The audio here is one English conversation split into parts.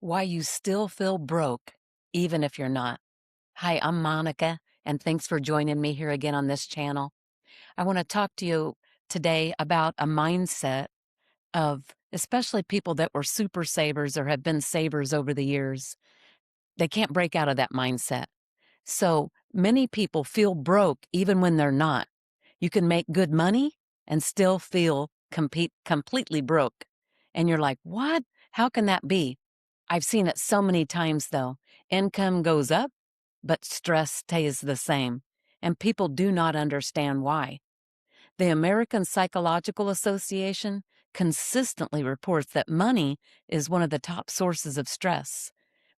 Why you still feel broke, even if you're not. Hi, I'm Monica, and thanks for joining me here again on this channel. I want to talk to you today about a mindset of especially people that were super savers or have been savers over the years. They can't break out of that mindset. So many people feel broke even when they're not. You can make good money and still feel completely broke. And you're like, what? How can that be? I've seen it so many times though. Income goes up, but stress stays the same. And people do not understand why. The American Psychological Association consistently reports that money is one of the top sources of stress,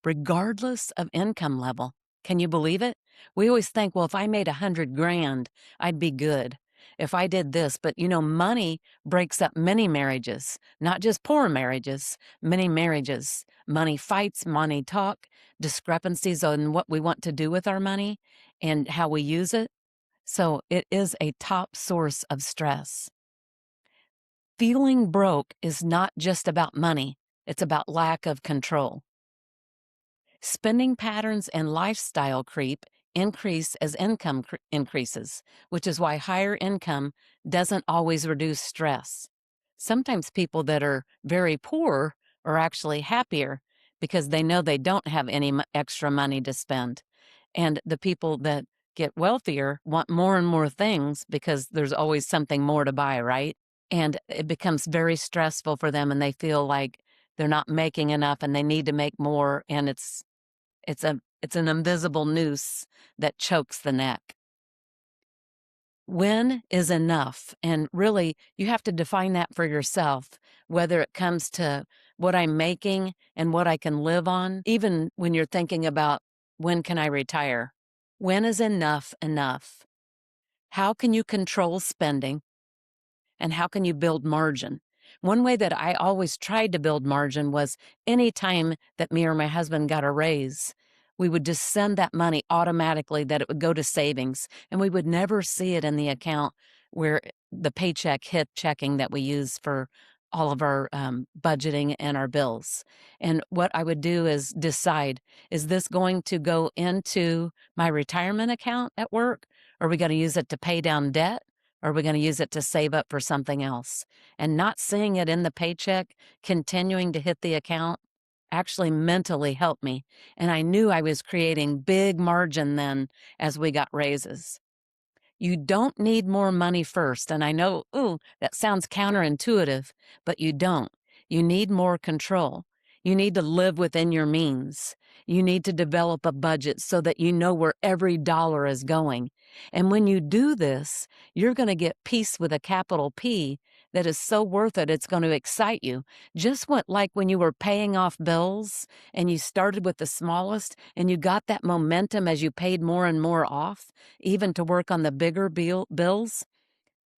regardless of income level. Can you believe it? We always think, well, if I made 100 grand, I'd be good. If I did this, but money breaks up many marriages, not just poor marriages, many marriages. Money fights, money talk, discrepancies on what we want to do with our money and how we use it. So it is a top source of stress. Feeling broke is not just about money, it's about lack of control. Spending patterns and lifestyle creep increase as income increases, which is why higher income doesn't always reduce stress. Sometimes people that are very poor are actually happier because they know they don't have any extra money to spend. And the people that get wealthier want more and more things because there's always something more to buy, right? And it becomes very stressful for them and they feel like they're not making enough and they need to make more, and it's an invisible noose that chokes the neck. When is enough? And really, you have to define that for yourself, whether it comes to what I'm making and what I can live on, even when you're thinking about when can I retire? When is enough enough? How can you control spending? And how can you build margin? One way that I always tried to build margin was any time that me or my husband got a raise, we would just send that money automatically, that it would go to savings, and we would never see it in the account where the paycheck hit checking that we use for all of our budgeting and our bills. And what I would do is decide, is this going to go into my retirement account at work? Or are we going to use it to pay down debt? Or are we going to use it to save up for something else? And not seeing it in the paycheck, continuing to hit the account, actually mentally helped me. And I knew I was creating big margin then as we got raises. You don't need more money first. And I know, ooh, that sounds counterintuitive, but you don't. You need more control. You need to live within your means. You need to develop a budget so that you know where every dollar is going. And when you do this, you're going to get peace with a capital P that is so worth it, it's going to excite you. Just like when you were paying off bills and you started with the smallest and you got that momentum as you paid more and more off, even to work on the bigger bills.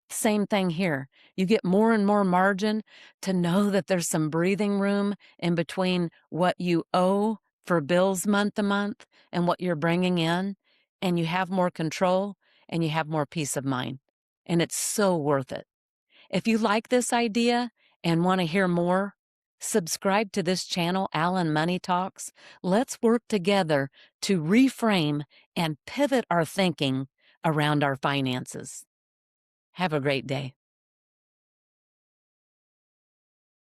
Same thing here. You get more and more margin to know that there's some breathing room in between what you owe for bills month to month and what you're bringing in, and you have more control and you have more peace of mind. And it's so worth it. If you like this idea and want to hear more, subscribe to this channel, Alan Money Talks. Let's work together to reframe and pivot our thinking around our finances. Have a great day.